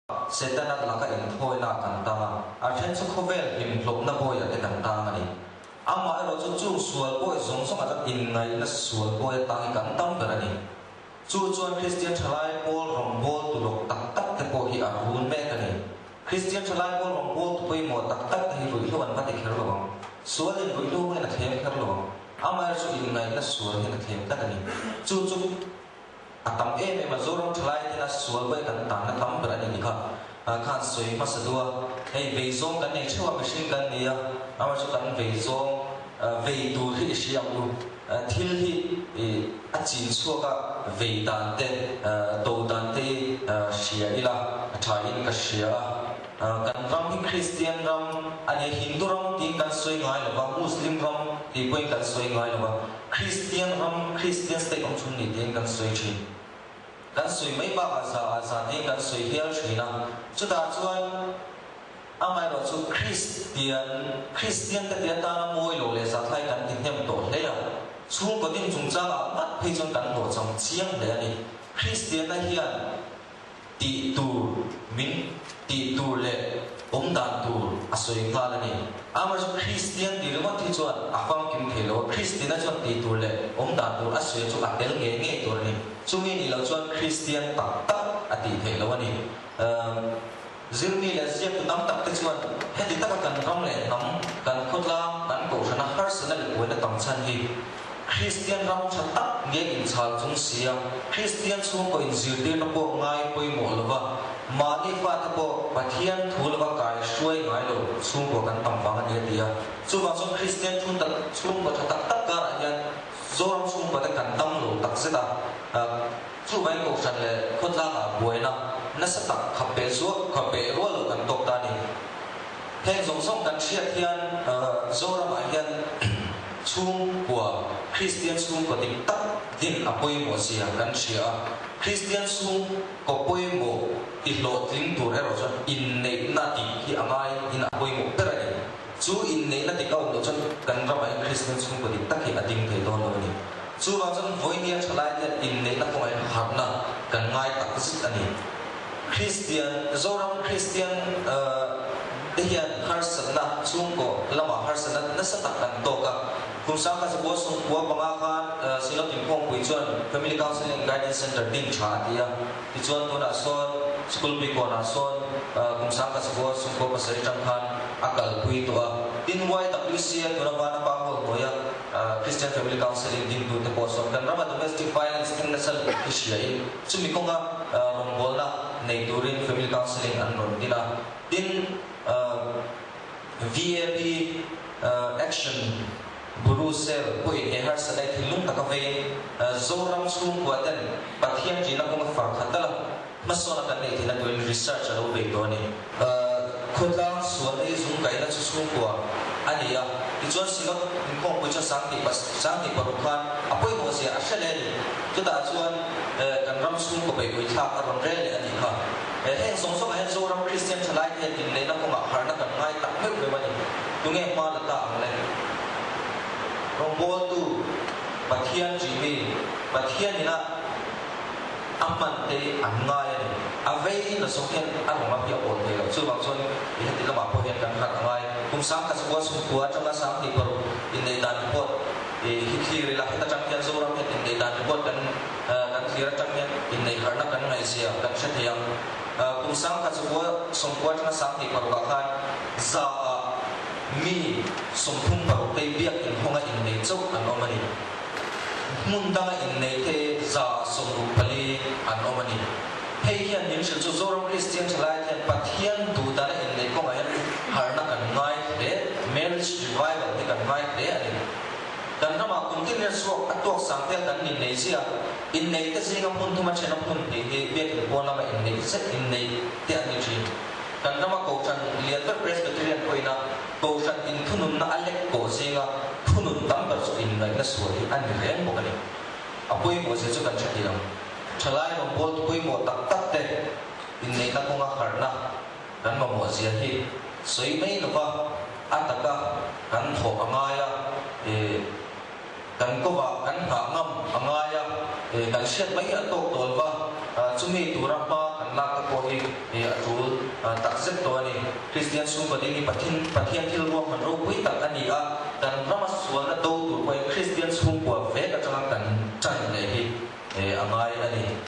Setanak laka in thoi na kan ta a then chu khovel him hlop na boy ate kan ta ani ama ero chu chu sual boy zong song ata in ngai na sual boy ta hi kan tam per ani chu chuan Christian thalai pol rom bol tu lok tak tak te po hi a hun me kan ni Christian thalai pol rom bol tu poi mo tak tak hi rui hloan pa te kher lo sual in rui lo me na them kher lo ama ero chu in ngai na sual hi na them ta kan ni chu atam me mazorom thlai te na sual boy kan ta na tam per ani ni kha khan soi masadua hei veizong kan nei thua machine kan nia ama chu kan veizong veitu hi siam lu thil hi a chin chuaka veidan te dodan te sia ila thain ka sia kan ram hi Christian ram ani Hindu ram ti kan soi ngai lo Muslim ram ti poi kan soi ngai lo Christian ram Christian state om chun ni te kan soi chi kan soi mai ba aza ne kan soi hial china chu da chuan amai ro chu Christian te te ta na moi lo le sa thai kan tin hem to le ya chung ko tin chung cha ga mat phei chon kan lo chang chiang le ani Christian na hian ti tu min ti tu le om dan tu asoi nga la ni amar chu Christian ti lo ti chuan afam kim thelo Christian na chuan ti tu le om dan tu asoi chu atel nge tu ni chungi ni lo chuan Christian tak tak ati thelo ani zirmi le zia tu nam tak te chuan heti tak kan ram le nam kan khotla kan ko sana har sana le ko na tam chan hi Christian ram cha tak nge in chal chung sia Christian chung ko in zirte na po ngai poi mo lova mani fa ta po pathian thulwa kai suai ngai lo chung ko kan tam wang ani dia chu wa chung Christian chung tak chung ko tak tak ka ra yan zoram chung ko ta kan tam lo tak se ta chu bai ko san le khotla ha buena na sa tak khape ro lo kan tok ta ni heng zong song kan chia thian zoram a hian chung của Christian chung có tính tắc din apoi mo sia kan chia Christian chung có poi mo ilo ting tur ero chon in nei na ti hi angai in apoi mo per ai chu in nei na ti ka lo chon kan ra mai Christian chung có tính tắc hi ading thei don lo ni chu wa chon voi nia thalai te in nei na ko ai har na kan ngai tak zit ani Christian zoram Christian hian har sana chung ko lama har sana na sa tak kan to ka kum sang ka suppose sung kwa banga khan silo tim phong pui chuan family counseling guidance center ding tha dia ti chuan to na son school pi ko na son kum sang ka suppose sung ko pasai tang khan akal pui to tin YWC to na bana pa ho hoya Christian family counseling ding tu te ko son kan rama domestic violence thing na sal issue chumi ko nga rongol na nei turin family counseling an ron dina tin VAP action guru sel pui e har sa dai thilung ta ka ve zoram chung ko ten pathian ji na ko far khatala masona kan nei thina ko research alo be to ni khotla suan ei zum kai na chu chung ko ania ti chuan silok ko ko cha sang ti paru khan apoi mo sia ashale tu ta chuan kan ram chung ko be ko tha ka ron rel ani kha heng song song hen zoram Christian thalai he tin le na ko ma har na kan ngai tak me be mani tu nge ma la ta ang le rombol tu pathian jimi pathian ina amman te angai ani avei na sokhen aroma pia o te chu bang chon i hati lama po hen kan khat angai kum sang ka swa sum kuwa changa sang ti paru in nei dan pot hi khiri la heta chang hian zoram he in nei dan pot kan khira chang hian in nei harna kan ngai sia kan thathiam kum sang ka swa sum kuwa changa sang ti paru ka khan za mi somphum paru te biak in honga in nei chau an omani munda in nei te za somu pali an omani hei hian nim shil chu zoram Christian thalai hian pathian du da in nei ko hian harna kan ngai le marriage revival te kan ngai le ani dan rama kuntin ne so atok sang te kan ni nei sia in nei te singa mun thuma chena mun te he biak in bona ma in nei set in nei te ani chi kan rama ko chan liat presbyterian koina ko chan in thunun na alek ko singa thunun tam par so in ngai na so hi an reng mo kani apoi mo se chu kan chati lam thalai ro bol poi mo tak tak te in nei na ko nga harna kan ma mo sia hi soi mai no ba ataka kan tho angaya kan ko ba kan ha ngam angaya kan shet mai atok tol ba chumi turapa kan lak ta ko hi atul tak zet to ani Christian su badi ni pathian thil ro man ro pui tak ani a